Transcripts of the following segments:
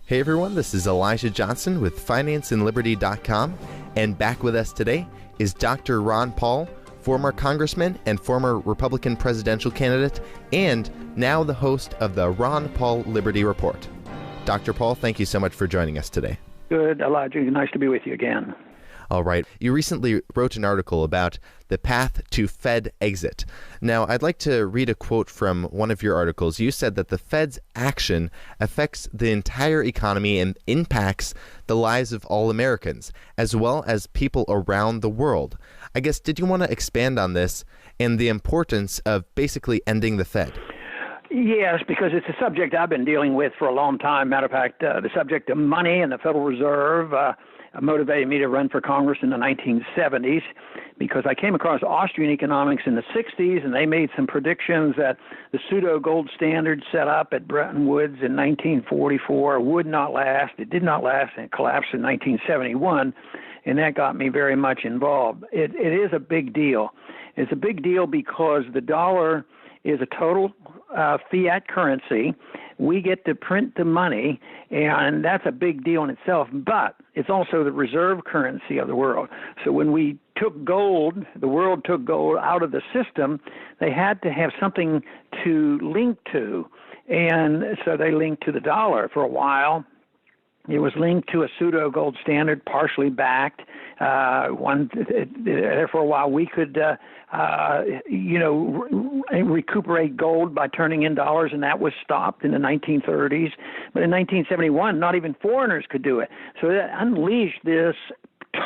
Hey everyone, this is Elijah Johnson with FinanceandLiberty.com, and back with us today is Dr. Ron Paul, former congressman and former Republican presidential candidate, and now the host of the Ron Paul Liberty Report. Dr. Paul, thank you so much for joining us today. Good, Elijah. Nice to be with you again. All right. You recently wrote an article about the path to Fed exit. Now, I'd like to read a quote from one of your articles. You said that the Fed's action affects the entire economy and impacts the lives of all Americans, as well as people around the world. I guess, did you want to expand on this and the importance of basically ending the Fed? Yes, because it's a subject I've been dealing with for a long time. Matter of fact, the subject of money and the Federal Reserve motivated me to run for Congress in the 1970s because I came across Austrian economics in the 60s, and they made some predictions that the pseudo-gold standard set up at Bretton Woods in 1944 would not last. It did not last, and it collapsed in 1971, and that got me very much involved. It is a big deal. It's a big deal because the dollar is a total fiat currency. We get to print the money, and that's a big deal in itself, but it's also the reserve currency of the world. So when we took gold, the world took gold out of the system, they had to have something to link to, and so they linked to the dollar for a while. It was linked to a pseudo-gold standard, partially backed. For a while, we could, recuperate gold by turning in dollars, and that was stopped in the 1930s. But in 1971, not even foreigners could do it. So that unleashed this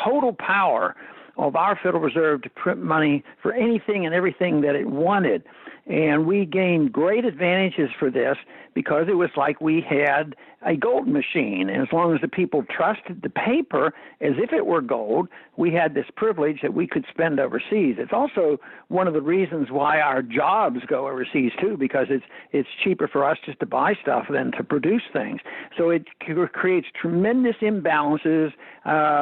total power of our Federal Reserve to print money for anything and everything that it wanted. And we gained great advantages for this because it was like we had a gold machine. And as long as the people trusted the paper as if it were gold, we had this privilege that we could spend overseas. It's also one of the reasons why our jobs go overseas, too, because it's cheaper for us just to buy stuff than to produce things. So it creates tremendous imbalances.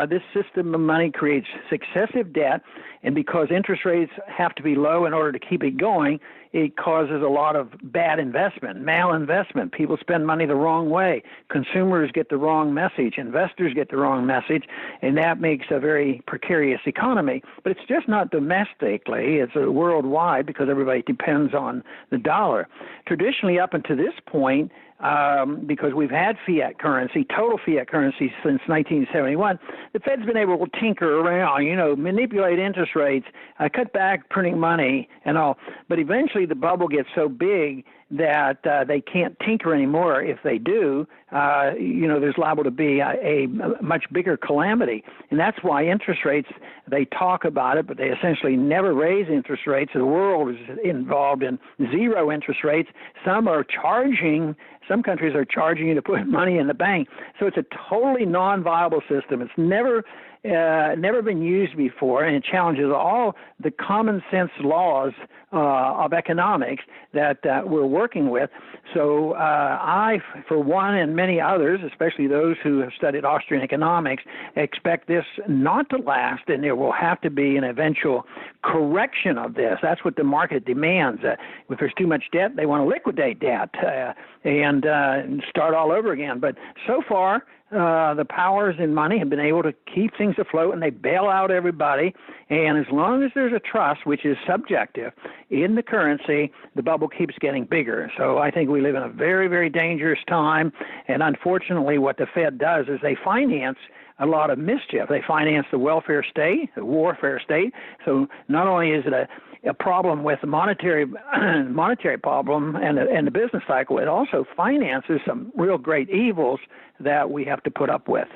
This system of money creates successive debt, and because interest rates have to be low in order to keep it going, it causes a lot of bad investment, malinvestment. People spend money the wrong way. Consumers get the wrong message. Investors get the wrong message, and that makes a very precarious economy. But it's just not domestically. It's worldwide because everybody depends on the dollar. Traditionally, up until this point, because we've had fiat currency, total fiat currency since 1971, the Fed's been able to tinker around, manipulate interest rates, cut back printing money and all. But eventually the bubble gets so big that they can't tinker anymore. If they do, there's liable to be a much bigger calamity. And that's why interest rates, they talk about it, but they essentially never raise interest rates. The world is involved in zero interest rates. Some countries are charging you to put money in the bank. So it's a totally non-viable system. It's never been used before, and it challenges all the common sense laws of economics that we're working with. So I, for one, and many others, especially those who have studied Austrian economics, expect this not to last, and there will have to be an eventual correction of this. That's what the market demands. If there's too much debt, they want to liquidate debt and start all over again. But so far, the powers in money have been able to keep things afloat, and they bail out everybody. And as long as there's a trust, which is subjective, in the currency, the bubble keeps getting bigger. So I think we live in a very, very dangerous time. And unfortunately, what the Fed does is they finance a lot of mischief. They finance the welfare state, the warfare state. So not only is it a problem with the monetary problem and the business cycle, it also finances some real great evils that we have to put up with.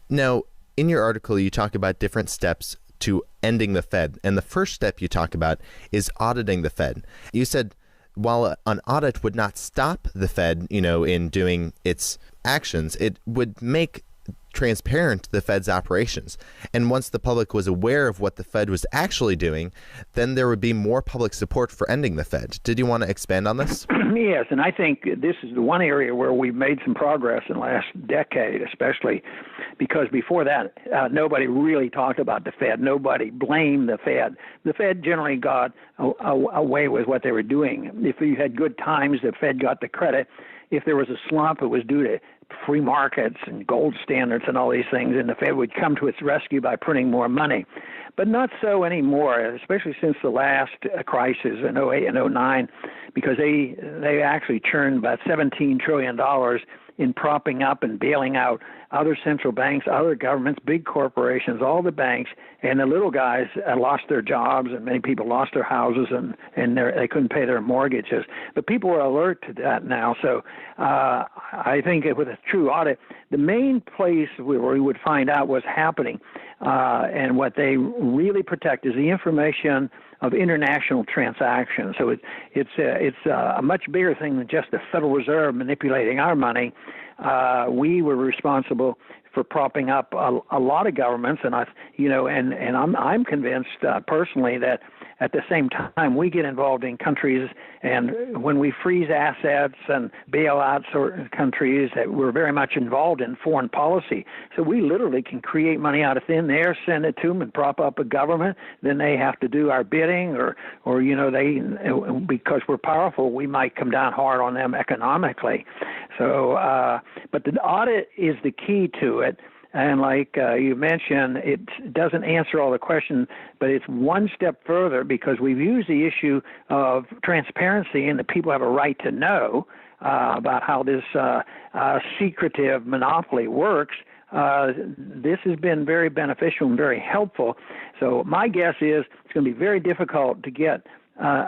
Now, in your article, you talk about different steps to ending the Fed, and the first step you talk about is auditing the Fed. You said while an audit would not stop the Fed, in doing its actions, it would make transparent the Fed's operations. And once the public was aware of what the Fed was actually doing, then there would be more public support for ending the Fed. Did you want to expand on this? Yes, and I think this is the one area where we've made some progress in the last decade, especially because before that, nobody really talked about the Fed. Nobody blamed the Fed. The Fed generally got away with what they were doing. If you had good times, the Fed got the credit. If there was a slump, it was due to free markets and gold standards and all these things, and the Fed would come to its rescue by printing more money. But not so anymore, especially since the last crisis in '08 and '09, because they actually churned about $17 trillion in propping up and bailing out other central banks, other governments, big corporations, all the banks, and the little guys lost their jobs, and many people lost their houses, and they couldn't pay their mortgages. But people are alert to that now. So I think with a true audit, the main place where we would find out what's happening and what they really protect is the information of international transactions. So it's a much bigger thing than just the Federal Reserve manipulating our money. We were responsible for propping up a lot of governments, and I'm convinced personally that at the same time we get involved in countries, and when we freeze assets and bail out certain countries, that we're very much involved in foreign policy. So we literally can create money out of thin air, send it to them, and prop up a government. Then they have to do our bidding, or they, because we're powerful, we might come down hard on them economically. So, but the audit is the key to it. And like you mentioned, it doesn't answer all the questions, but it's one step further, because we've used the issue of transparency and the people have a right to know about how this secretive monopoly works. This has been very beneficial and very helpful. So my guess is it's going to be very difficult to get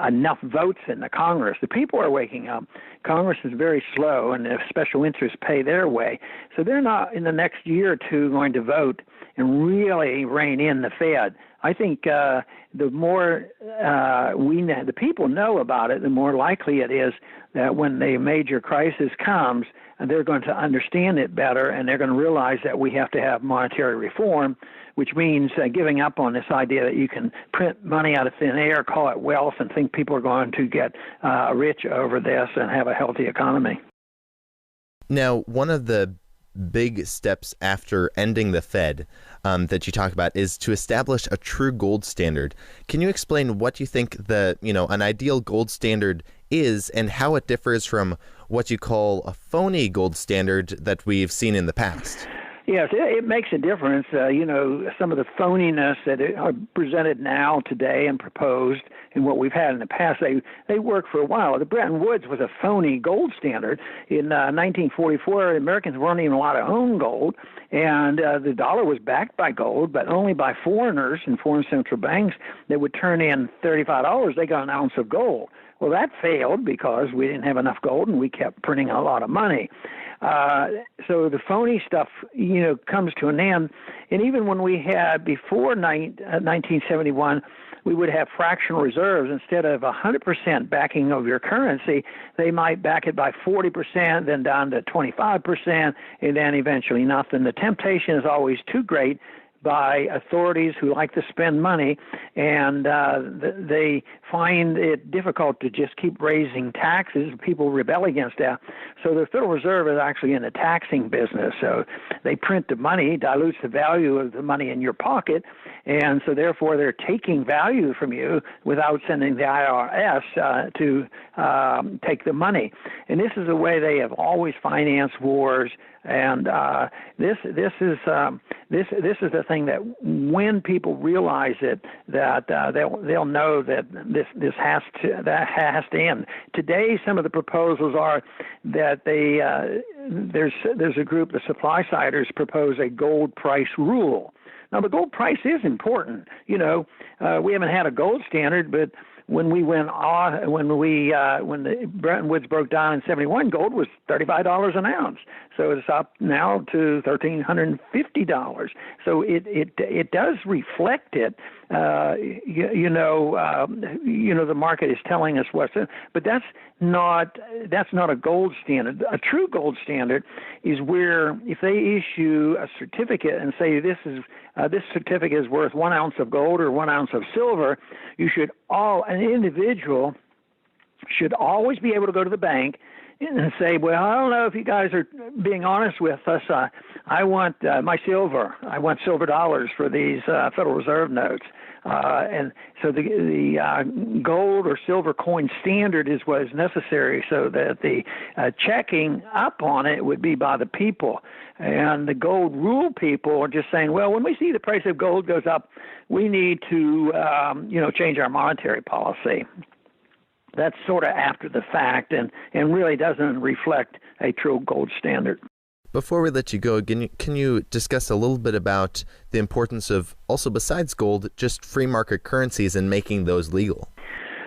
enough votes in the Congress. The people are waking up. Congress is very slow, and the special interests pay their way. So they're not in the next year or two going to vote and really rein in the Fed. I think the more the people know about it, the more likely it is that when the major crisis comes, they're going to understand it better, and they're going to realize that we have to have monetary reform, which means giving up on this idea that you can print money out of thin air, call it wealth, and think people are going to get rich over this and have a healthy economy. Now, one of the big steps after ending the Fed that you talk about is to establish a true gold standard. Can you explain what you think an ideal gold standard is, and how it differs from what you call a phony gold standard that we've seen in the past? Yes, it makes a difference. Some of the phoniness that are presented now, today, and proposed, and what we've had in the past, they worked for a while. The Bretton Woods was a phony gold standard. In 1944, Americans weren't even allowed to own gold, and the dollar was backed by gold, but only by foreigners and foreign central banks that would turn in $35. They got an ounce of gold. Well, that failed because we didn't have enough gold, and we kept printing a lot of money. So the phony stuff, comes to an end. And even when we had, before 1971, we would have fractional reserves. Instead of 100% backing of your currency, they might back it by 40%, then down to 25%, and then eventually nothing. The temptation is always too great by authorities who like to spend money, and they find it difficult to just keep raising taxes. People rebel against that. So the Federal Reserve is actually in the taxing business. So they print the money, dilutes the value of the money in your pocket, and so therefore they're taking value from you without sending the IRS to take the money. And this is the way they have always financed wars. And this is the thing that when people realize it, that they'll know that this has to end. Today, some of the proposals are that there's a group, the supply-siders, propose a gold price rule. Now, the gold price is important. We haven't had a gold standard, but when the Bretton Woods broke down in '71, gold was $35 an ounce. So it's up now to $1,350. So it does reflect it. The market is telling us what's in, but that's not a gold standard. A true gold standard is where if they issue a certificate and say this certificate is worth 1 ounce of gold or 1 ounce of silver, an individual should always be able to go to the bank and say, well, I don't know if you guys are being honest with us. I want my silver. I want silver dollars for these Federal Reserve notes. And so the gold or silver coin standard is what is necessary so that the checking up on it would be by the people. And the gold rule people are just saying, well, when we see the price of gold goes up, we need to, change our monetary policy. That's sort of after the fact and really doesn't reflect a true gold standard. Before we let you go, can you discuss a little bit about the importance of, also besides gold, just free market currencies and making those legal?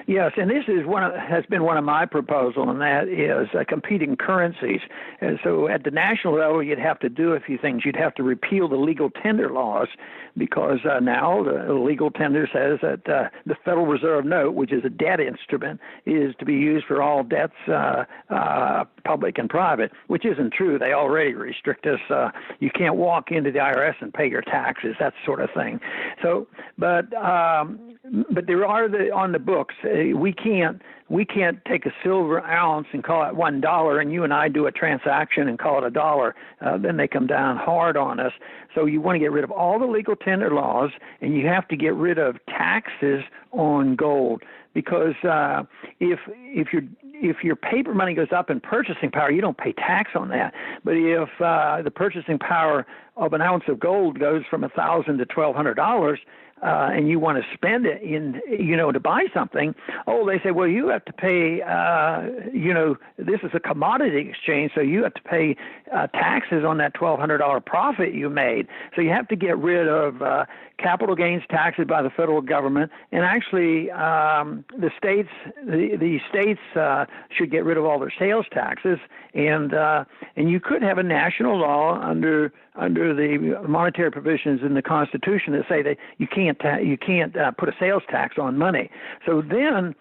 Yes, and this is has been one of my proposals, and that is competing currencies. And so at the national level, you'd have to do a few things. You'd have to repeal the legal tender laws, because now the legal tender says that the Federal Reserve note, which is a debt instrument, is to be used for all debts, public and private, which isn't true. They already restrict us. You can't walk into the IRS and pay your taxes, that sort of thing. So, but there are on the books. We can't take a silver ounce and call it $1, and you and I do a transaction and call it $1. Then they come down hard on us. So you want to get rid of all the legal tender laws, and you have to get rid of taxes on gold, because if your paper money goes up in purchasing power, you don't pay tax on that. But if the purchasing power of an ounce of gold goes from $1,000 to $1,200, and you want to spend it to buy something, they say, well, you have to pay, this is a commodity exchange, so you have to pay taxes on that $1,200 profit you made. So you have to get rid of capital gains taxes by the federal government, and actually the states should get rid of all their sales taxes, and you could have a national law under the monetary provisions in the Constitution that say that you can't put a sales tax on money. So then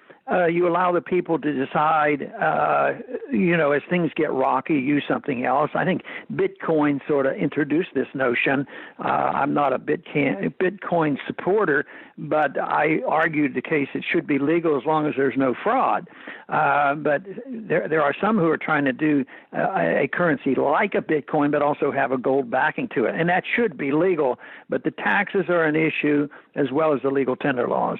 you allow the people to decide, as things get rocky, use something else. I think Bitcoin sort of introduced this notion. I'm not a Bitcoin supporter, but I argued the case it should be legal as long as there's no fraud. But there are some who are trying to do a currency like a Bitcoin, but also have a gold backing to it. And that should be legal, but the taxes are an issue as well as the legal tender laws.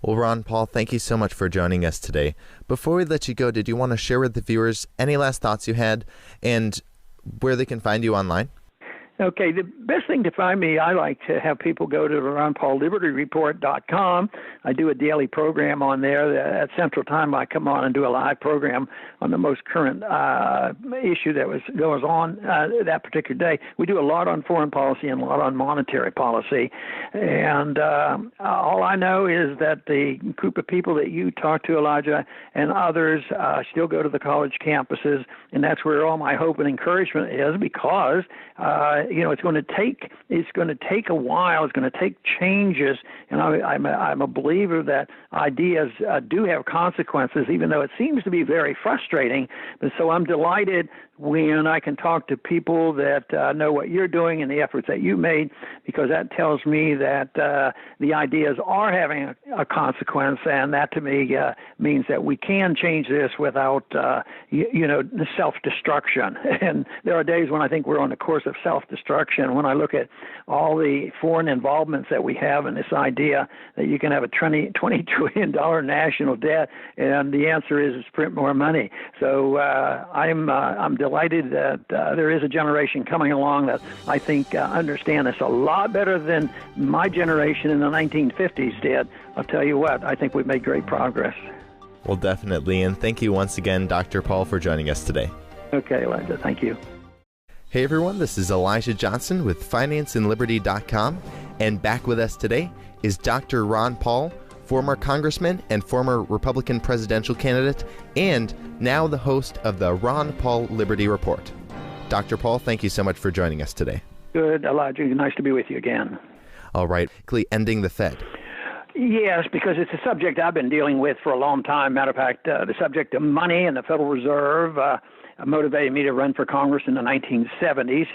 Well, Ron Paul, thank you so much for joining us today. Before we let you go, did you want to share with the viewers any last thoughts you had and where they can find you online? Okay, the best thing to find me, I like to have people go to RonPaulLibertyReport.com. I do a daily program on there. At Central Time, I come on and do a live program on the most current issue that goes on that particular day. We do a lot on foreign policy and a lot on monetary policy. And all I know is that the group of people that you talk to, Elijah, and others still go to the college campuses, and that's where all my hope and encouragement is, because it's going to take a while. It's going to take changes, and I'm a believer that ideas do have consequences, even though it seems to be very frustrating. But so I'm delighted when I can talk to people that know what you're doing and the efforts that you made, because that tells me that the ideas are having a consequence, and that to me means that we can change this without self-destruction. And there are days when I think we're on the course of self-destruction. When I look at all the foreign involvements that we have in this idea that you can have a $20 trillion national debt, and the answer is print more money. So I'm delighted that there is a generation coming along that I think understand this a lot better than my generation in the 1950s did. I'll tell you what, I think we've made great progress. Well, definitely, and thank you once again, Dr. Paul, for joining us today. Okay, Elijah, thank you. Hey everyone, this is Elijah Johnson with FinanceandLiberty.com, and back with us today is Dr. Ron Paul, former congressman and former Republican presidential candidate, and now the host of the Ron Paul Liberty Report. Dr. Paul, thank you so much for joining us today. Good, Elijah. Nice to be with you again. All right. Ending the Fed. Yes, because it's a subject I've been dealing with for a long time. Matter of fact, the subject of money and the Federal Reserve motivated me to run for Congress in the 1970s,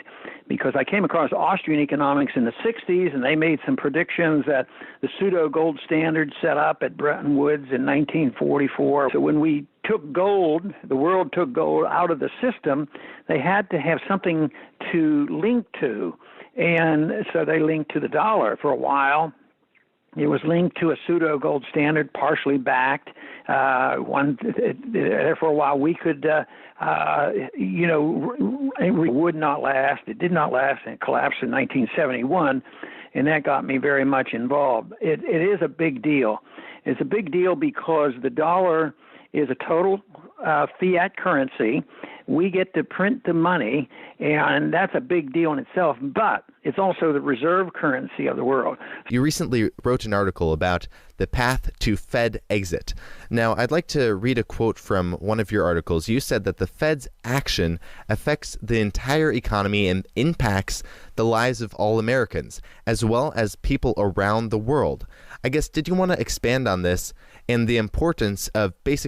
because I came across Austrian economics in the 60s, and they made some predictions that the pseudo-gold standard set up at Bretton Woods in 1944. So when we took gold, the world took gold out of the system, they had to have something to link to. And so they linked to the dollar for a while. It was linked to a pseudo gold standard, partially backed. For a while, we could, it would not last. It did not last, and it collapsed in 1971, and that got me very much involved. It is a big deal. It's a big deal because the dollar is a total fiat currency. We get to print the money, and that's a big deal in itself, but it's also the reserve currency of the world. You recently wrote an article about the path to Fed exit. Now, I'd like to read a quote from one of your articles. You said that the Fed's action affects the entire economy and impacts the lives of all Americans, as well as people around the world. I guess, did you want to expand on this and the importance of basic